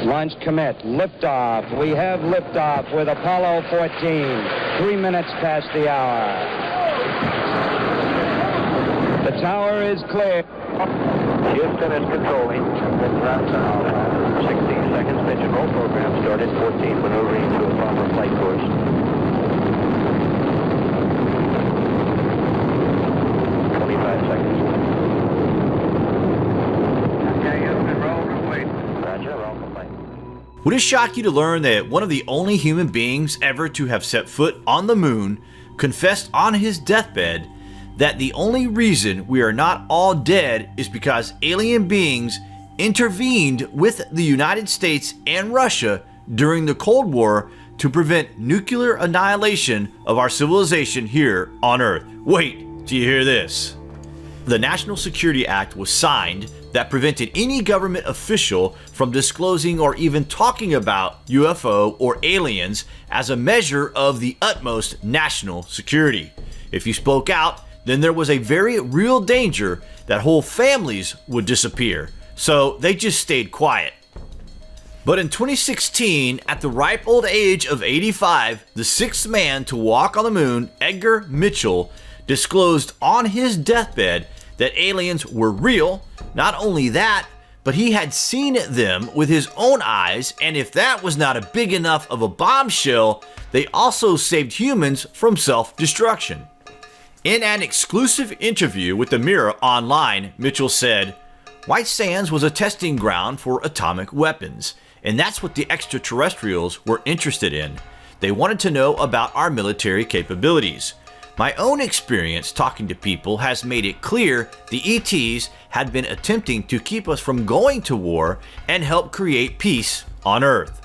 Launch commit. Liftoff. We have liftoff with Apollo 14. 3 minutes past the hour. The tower is clear. Houston is controlling. 16 seconds. Pitch and roll program started. 14 maneuvering to a proper flight course. Would it shock you to learn that one of the only human beings ever to have set foot on the moon confessed on his deathbed that the only reason we are not all dead is because alien beings intervened with the United States and Russia during the Cold War to prevent nuclear annihilation of our civilization here on Earth? Wait till you hear this. The National Security Act was signed that prevented any government official from disclosing or even talking about UFO or aliens as a measure of the utmost national security. If you spoke out, then there was a very real danger that whole families would disappear, so they just stayed quiet. But in 2016, at the ripe old age of 85, the sixth man to walk on the moon, Edgar Mitchell, disclosed on his deathbed that aliens were real. Not only that, but he had seen them with his own eyes, and if that was not a big enough of a bombshell, they also saved humans from self-destruction. In an exclusive interview with the Mirror Online, Mitchell said, "White Sands was a testing ground for atomic weapons, and that's what the extraterrestrials were interested in. They wanted to know about our military capabilities. My own experience talking to people has made it clear the ETs had been attempting to keep us from going to war and help create peace on Earth.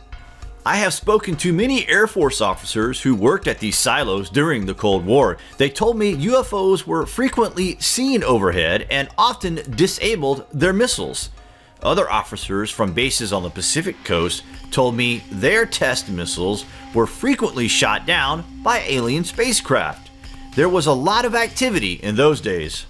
I have spoken to many Air Force officers who worked at these silos during the Cold War. They told me UFOs were frequently seen overhead and often disabled their missiles. Other officers from bases on the Pacific coast told me their test missiles were frequently shot down by alien spacecraft. There was a lot of activity in those days."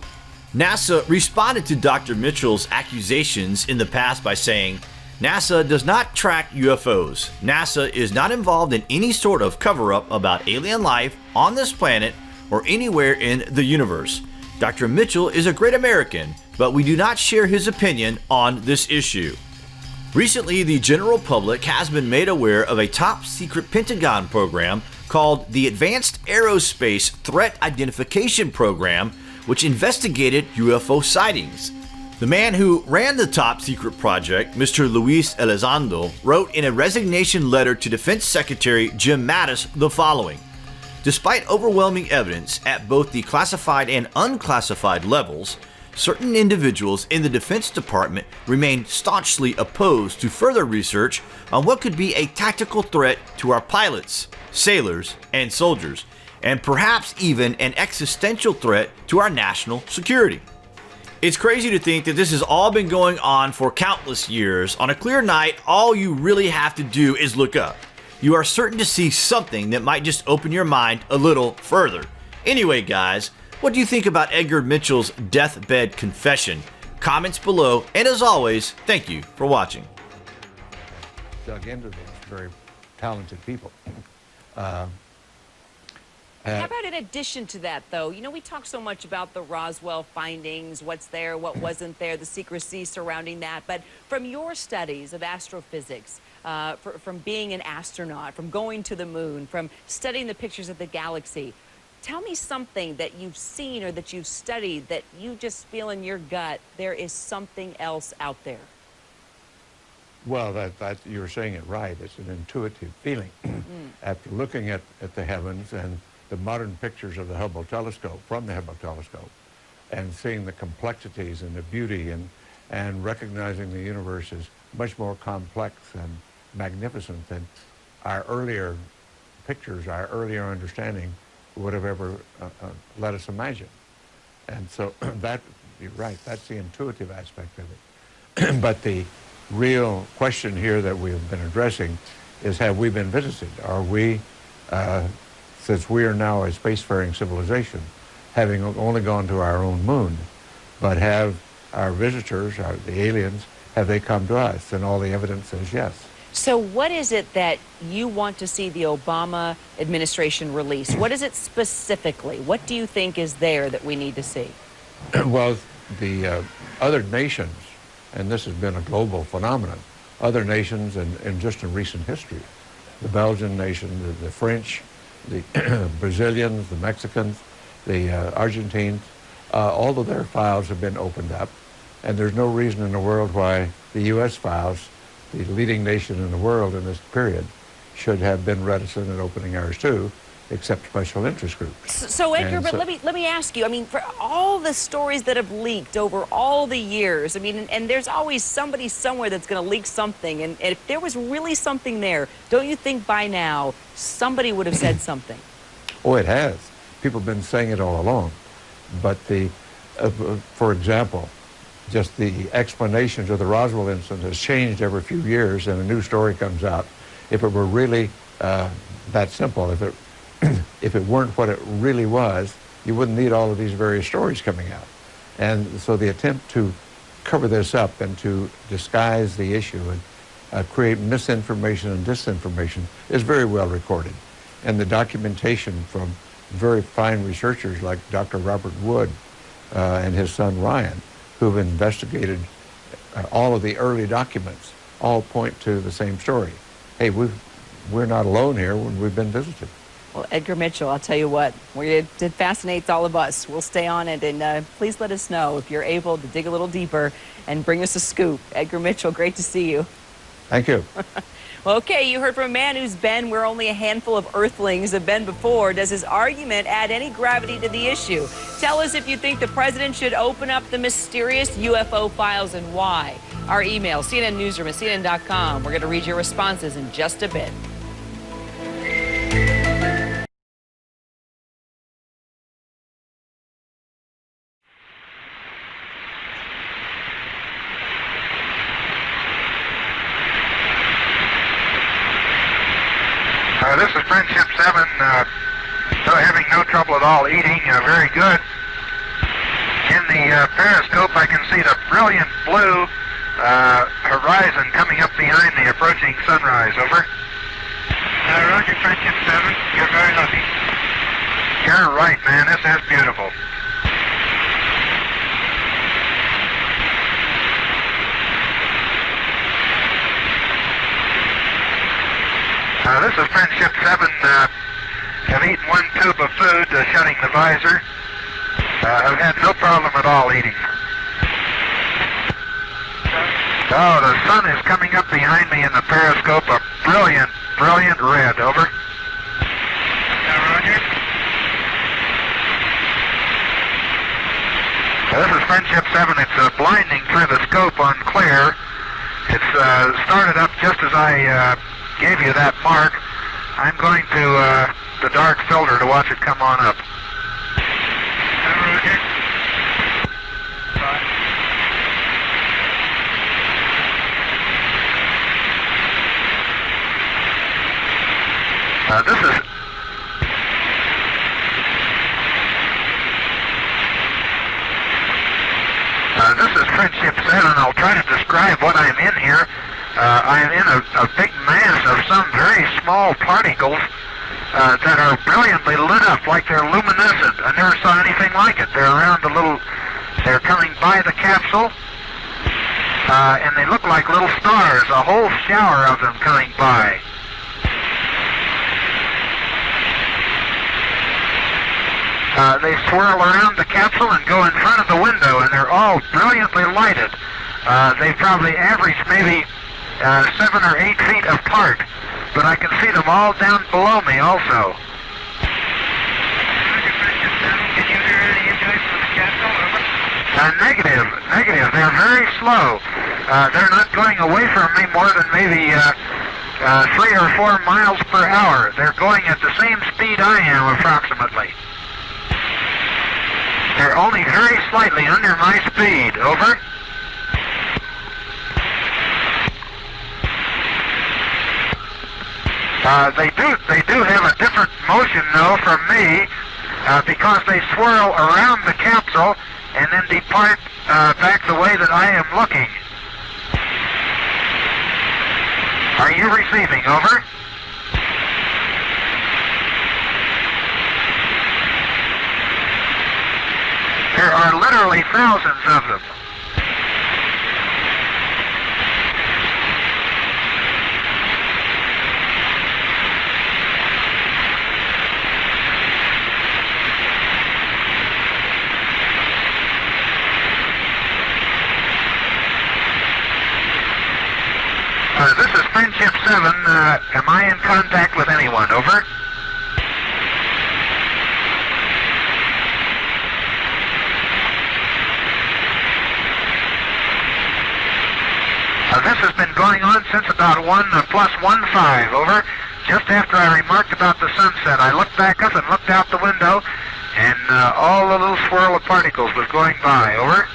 NASA responded to Dr. Mitchell's accusations in the past by saying, "NASA does not track UFOs. NASA is not involved in any sort of cover-up about alien life on this planet or anywhere in the universe. Dr. Mitchell is a great American, but we do not share his opinion on this issue." Recently, the general public has been made aware of a top-secret Pentagon program called the Advanced Aerospace Threat Identification Program, which investigated UFO sightings. The man who ran the top-secret project, Mr. Luis Elizondo, wrote in a resignation letter to Defense Secretary Jim Mattis the following: "Despite overwhelming evidence at both the classified and unclassified levels, certain individuals in the Defense Department remain staunchly opposed to further research on what could be a tactical threat to our pilots, sailors, and soldiers, and perhaps even an existential threat to our national security." It's crazy to think that this has all been going on for countless years. On a clear night, all you really have to do is look up. You are certain to see something that might just open your mind a little further. Anyway, guys, what do you think about Edgar Mitchell's deathbed confession? Comments below, and as always, thank you for watching. Dug into these very talented people. How about in addition to that, though? You know, we talk so much about the Roswell findings, what's there, what wasn't there, the secrecy surrounding that. But from your studies of astrophysics, from being an astronaut, from going to the moon, from studying the pictures of the galaxy, tell me something that you've seen or that you've studied that you just feel in your gut there is something else out there. Well, that you're saying it right. It's an intuitive feeling. After looking at the heavens and the modern pictures of the Hubble telescope, from the Hubble telescope, and seeing the complexities and the beauty and recognizing the universe is much more complex and magnificent than our earlier pictures, our earlier understanding would have ever let us imagine. And so that, you're right, that's the intuitive aspect of it. But the real question here that we've been addressing is, have we been visited? Are we, since we are now a spacefaring civilization, having only gone to our own moon, but have our visitors, the aliens, have they come to us? And all the evidence says yes. So what is it that you want to see the Obama administration release? What is it specifically? What do you think is there that we need to see? Well, the other nations, and this has been a global phenomenon, other nations and just in recent history, the Belgian nation, the French, the Brazilians, the Mexicans, the Argentines, all of their files have been opened up, and there's no reason in the world why the U.S. files, the leading nation in the world in this period, should have been reticent in opening ours too, except special interest groups. So Edgar, but let me ask you, I mean, for all the stories that have leaked over all the years, I mean, and there's always somebody somewhere that's going to leak something, and if there was really something there, don't you think by now somebody would have said something? Oh, it has. People have been saying it all along. But for example, just the explanations of the Roswell incident has changed every few years, and a new story comes out. If it were really that simple, if it weren't what it really was, you wouldn't need all of these various stories coming out. And so the attempt to cover this up and to disguise the issue and create misinformation and disinformation is very well recorded. And the documentation from very fine researchers like Dr. Robert Wood and his son Ryan, who've investigated all of the early documents, all point to the same story. Hey, we're not alone here when we've been visited. Well, Edgar Mitchell, I'll tell you what, it fascinates all of us. We'll stay on it, and please let us know if you're able to dig a little deeper and bring us a scoop. Edgar Mitchell, great to see you. Thank you. Well, okay, you heard from a man who's been where only a handful of Earthlings have been before. Does his argument add any gravity to the issue? Tell us if you think the president should open up the mysterious UFO files and why. Our email, cnnnewsroom@cnn.com. We're going to read your responses in just a bit. This is Friendship 7, having no trouble at all eating, very good. In the periscope I can see the brilliant blue horizon coming up behind the approaching sunrise, over. Roger, Friendship 7, you're very lucky. You're right, man, this is beautiful. This is Friendship 7, have eaten one tube of food, shutting the visor. I've had no problem at all eating. Oh, the sun is coming up behind me in the periscope, a brilliant, brilliant red, over. Roger. This is Friendship 7, it's blinding through the scope on clear. It's started up just as I gave you that mark. I'm going to the dark filter to watch it come on up. Roger. This is Friendship 7. I'll try to describe what I'm in here. I'm in a big mass of some very small particles that are brilliantly lit up like they're luminescent. I never saw anything like it. They're around they're coming by the capsule, and they look like little stars, a whole shower of them coming by. They swirl around the capsule and go in front of the window, and they're all brilliantly lighted. They probably average maybe 7 or 8 feet apart, but I can see them all down below me also. Can you hear any injuries from the capsule? Negative. They're very slow. They're not going away from me more than maybe 3 or 4 miles per hour. They're going at the same speed I am, approximately. They're only very slightly under my speed. Over. They do have a different motion though from me because they swirl around the capsule and then depart back the way that I am looking. Are you receiving? Over. There are literally thousands of them. This is Friendship 7. Am I in contact with anyone? Over. This has been going on since about 1+15, over. Just after I remarked about the sunset, I looked back up and looked out the window, and all the little swirl of particles was going by, over.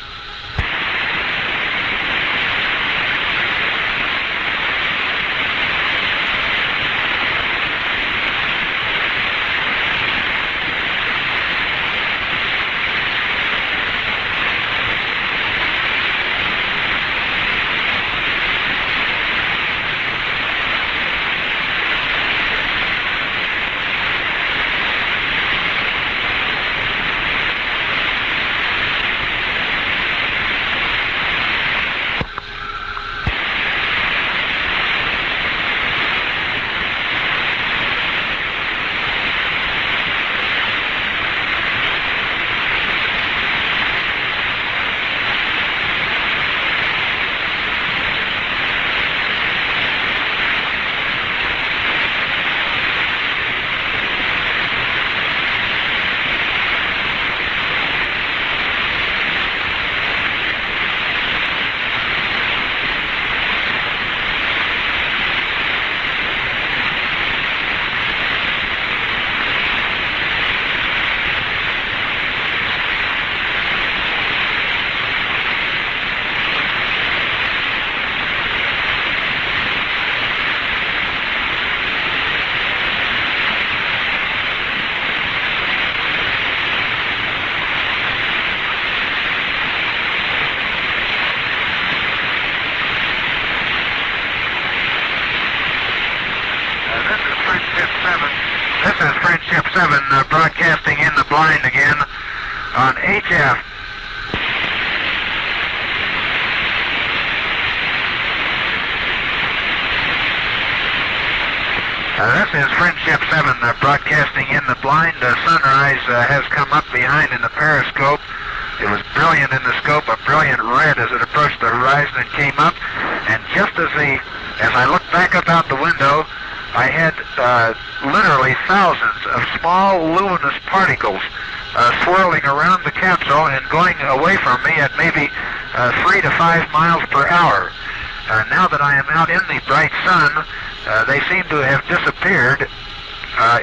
This is Friendship 7 broadcasting in the blind again on HF. This is Friendship 7 broadcasting in the blind. Sunrise has come up behind in the periscope. It was brilliant in the scope, a brilliant red as it approached the horizon and came up. And just as I looked back up out the window, I had literally thousands of small luminous particles swirling around the capsule and going away from me at maybe 3 to 5 miles per hour. Now that I am out in the bright sun, they seem to have disappeared.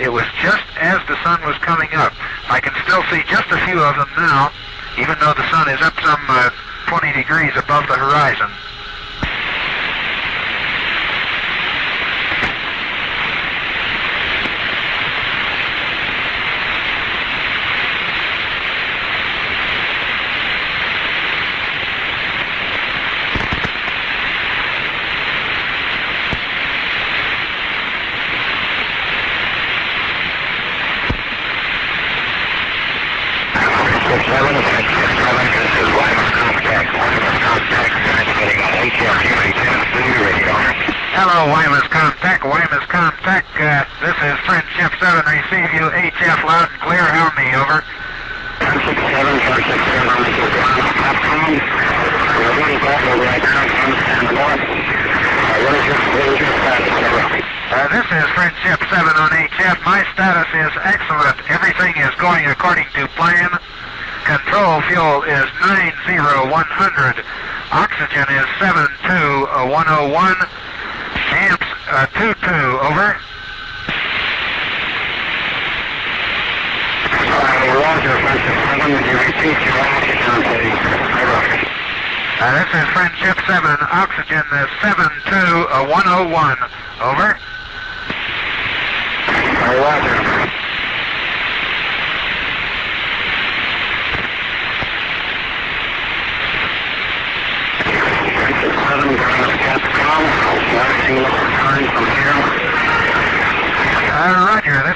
It was just as the sun was coming up. I can still see just a few of them now, even though the sun is up some 20 degrees above the horizon. Hello, Wireless Contact. Wireless Contact. This is Friendship 7. Receive you HF loud and clear. How me? Over. Friendship 7, Friendship 7. On the ground.com. We're running back over right now. Understand the north. What is your status? Over. This is Friendship 7 on HF. My status is excellent. Everything is going according to plan. Control fuel is 90100. Oxygen is 72101. Amps 22, over. Roger, Friendship 7. Would you repeat your oxygen, please? Over. This is Friendship 7. Oxygen is 72101. Over. Roger. Friendship 7, Capcom,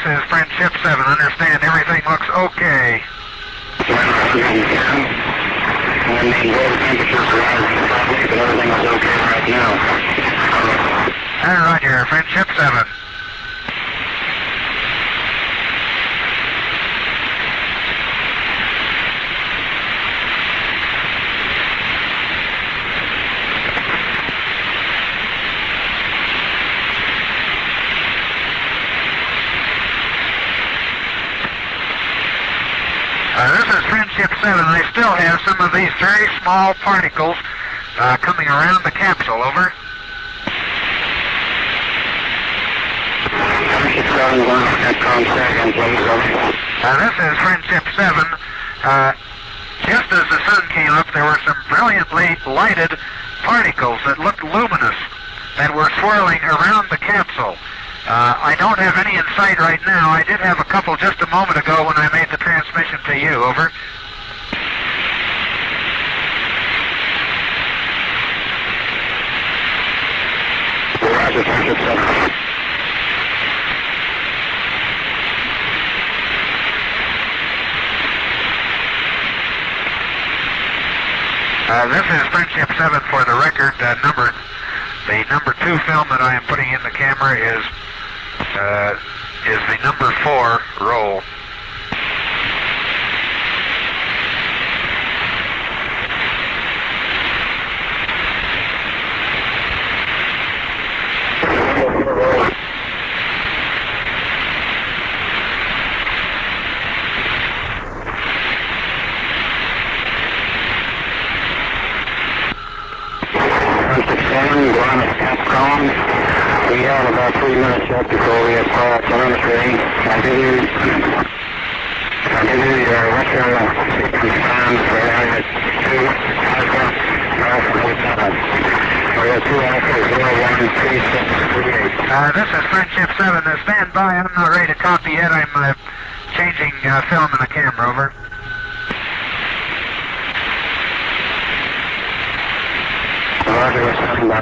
this is Friendship 7. Understand everything looks okay. I mean, well, the temperature's rising probably, but everything is okay right now. Roger, Friendship 7. This is Friendship 7. I still have some of these very small particles coming around the capsule. Over. Friendship 7, going to Capcom second, please. This is Friendship 7. Just as the sun came up, there were some brilliantly lighted particles that looked luminous that were swirling around the capsule. I don't have any in sight right now. I did have a couple just a moment ago when I made the transmission to you. Over. Roger, Friendship 7. This is Friendship 7 for the record. The number 2 film that I am putting in the camera is the number 4 roll. We have about 3 minutes yet before we start telemetry. I'll give you your Western sequence time for area 2 Alpha, Alpha 07. Area 2 Alpha 013638. This is Friendship 7. Stand by. I'm not ready to copy yet. I'm changing film in the camera. Over. Roger, we're standing by.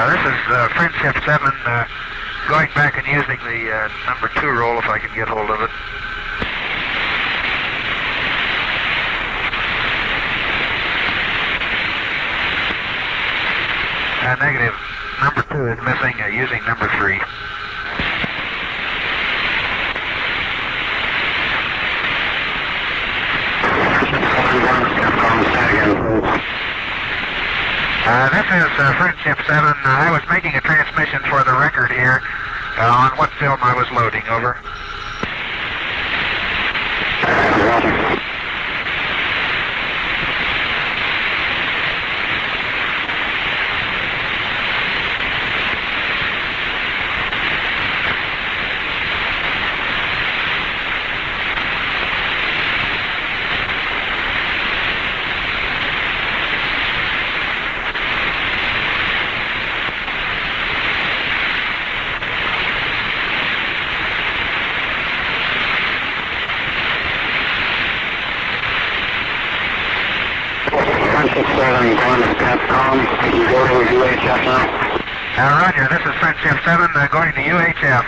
This is Friendship 7 going back and using the number 2 roll if I can get hold of it. Negative. Number 2 is missing using number 3. This is Friendship 7. I was making a transmission for the record here on what film I was loading. Over. Going to Capcom. You go to UHF now? Roger, this is Friendship 7 going to UHF.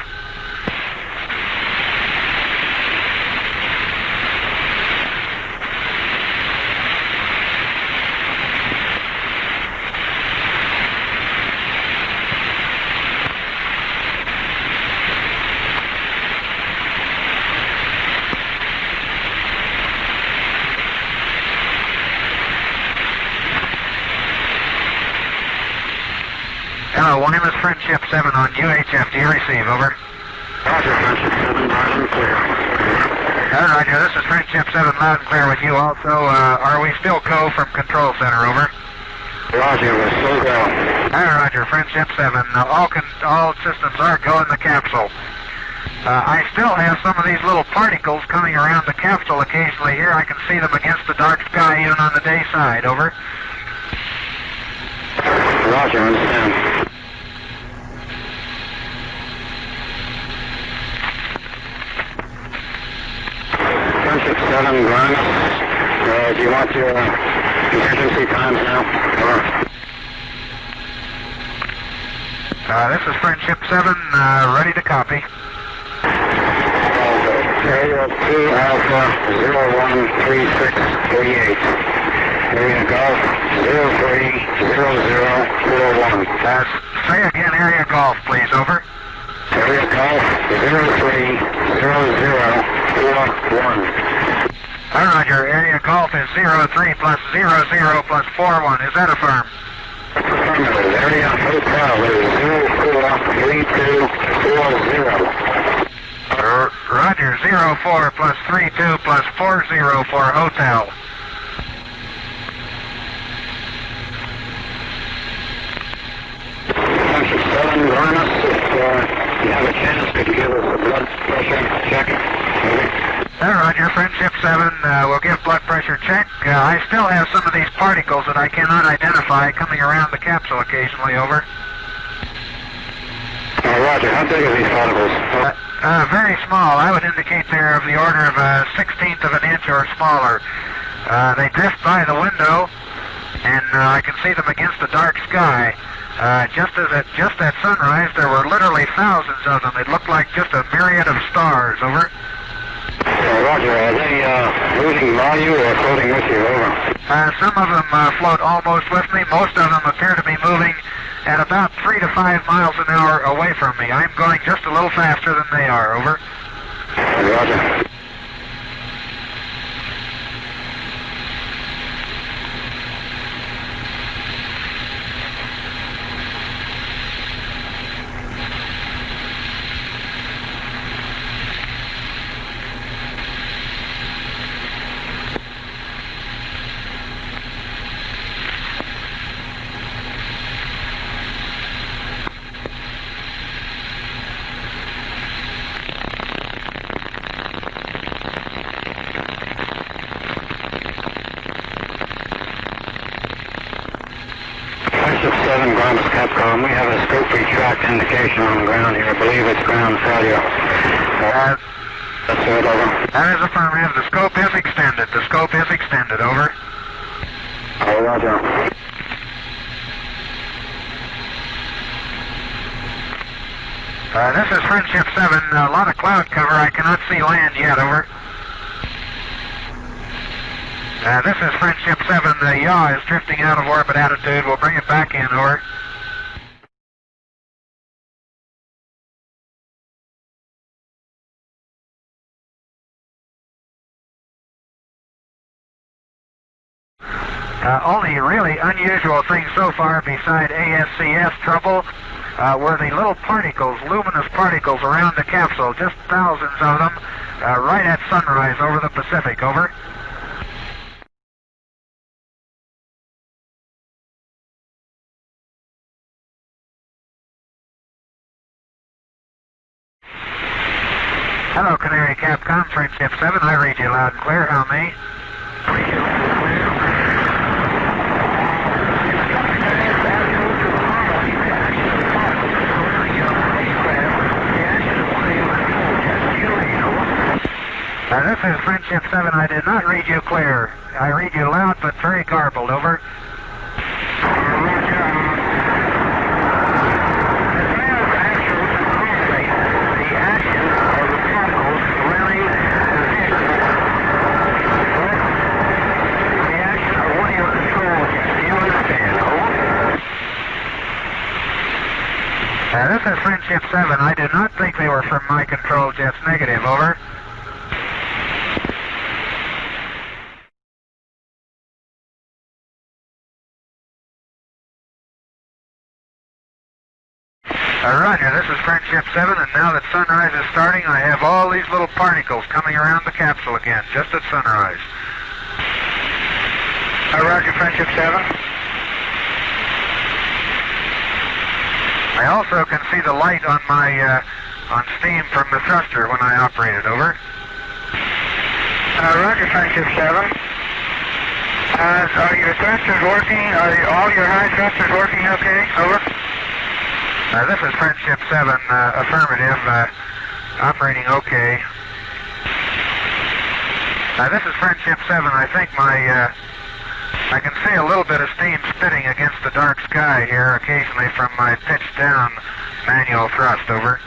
Hello, William, is Friendship 7 on UHF. Do you receive? Over. Roger, Friendship 7, loud and clear. Roger, this is Friendship 7, loud and clear with you also. Are we still co from Control Center? Over. Roger, we're still going. Roger, Friendship 7. All systems are go in the capsule. I still have some of these little particles coming around the capsule occasionally here. I can see them against the dark sky even on the day side. Over. Roger, understand. Friendship 7, ground. Do you want your contingency times now? Over. This is Friendship 7, ready to copy. Area 2 Alpha 013638. Area Golf 030041. Say again, area golf, please. Over. Area Golf 030041. Roger. Area golf is 03 plus 00 plus 41. Is that a firm? Affirmative. Area Hotel is 043240. Roger. 04 plus 32 plus 40 for hotel. Friendship 7, Garnus, if you have a chance, could you give us a blood pressure check? Roger. Friendship 7 will give blood pressure check. I still have some of these particles that I cannot identify coming around the capsule occasionally. Over. Roger. How big are these particles? Very small. I would indicate they're of the order of a 1/16 of an inch or smaller. They drift by the window, and I can see them against the dark sky. Just at sunrise, there were literally thousands of them. It looked like just a myriad of stars. Over. Roger. Are they losing value or floating with you? Over. Some of them float almost with me. Most of them appear to be moving at about 3 to 5 miles an hour away from me. I'm going just a little faster than they are. Over. Roger. Friendship 7, Ground Capcom. We have a scope retract indication on the ground here. I believe it's ground failure. That's it, over. That is affirmative. The scope is extended. The scope is extended. Over. Roger. This is Friendship 7. A lot of cloud cover. I cannot see land yet. Over. This is Friendship 7. The yaw is drifting out of orbit attitude. We'll bring it back in. Over. Only really unusual thing so far beside ASCS trouble were the little particles, luminous particles around the capsule, just thousands of them, right at sunrise over the Pacific. Over. Hello, Canary Capcom, Friendship 7. I read you loud and clear. How may? This is Friendship 7. I did not read you clear. I read you loud but very garbled. Over. This is Friendship 7. I did not think they were from my control jets. Negative. Over. Roger, this is Friendship 7, and now that sunrise is starting, I have all these little particles coming around the capsule again, just at sunrise. Roger, Friendship 7. I also can see the light on my on steam from the thruster when I operated, over. Roger, Friendship 7. Are your thrusters working? Are all your high thrusters working okay? Over. This is Friendship 7, affirmative, operating okay. This is Friendship 7. I think I can see a little bit of steam spitting against the dark sky here occasionally from my pitched down manual thrust, over.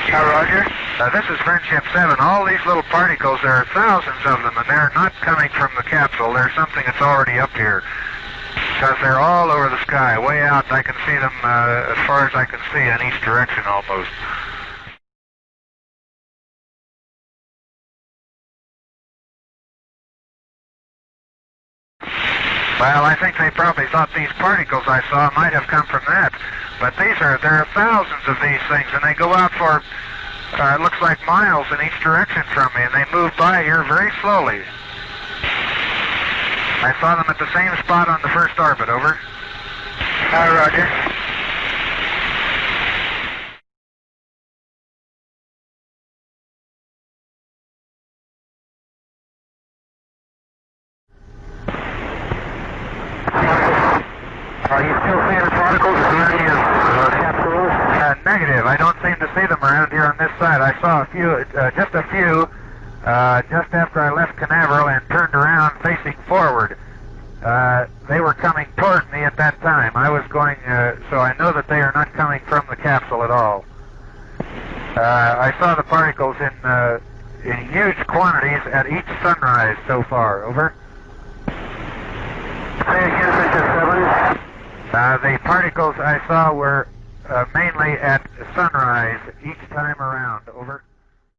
Roger. This is Friendship 7. All these little particles, there are thousands of them, and they're not coming from the capsule. They're something that's already up here. Because they're all over the sky. Way out, I can see them as far as I can see in each direction almost. Well, I think they probably thought these particles I saw might have come from that. But there are thousands of these things, and they go out for, it looks like miles in each direction from me, and they move by here very slowly. I saw them at the same spot on the first orbit, over. Roger. Are you still seeing the particles around your capsules? Negative. I don't seem to see them around here on this side. I saw a few, just a few, just after I left Canaveral and turned around facing forward. They were coming toward me at that time. I was going, so I know that they are not coming from the capsule at all. I saw the particles in huge quantities at each sunrise so far, over. Say again, Friendship 7. The particles I saw were mainly at sunrise each time around, over.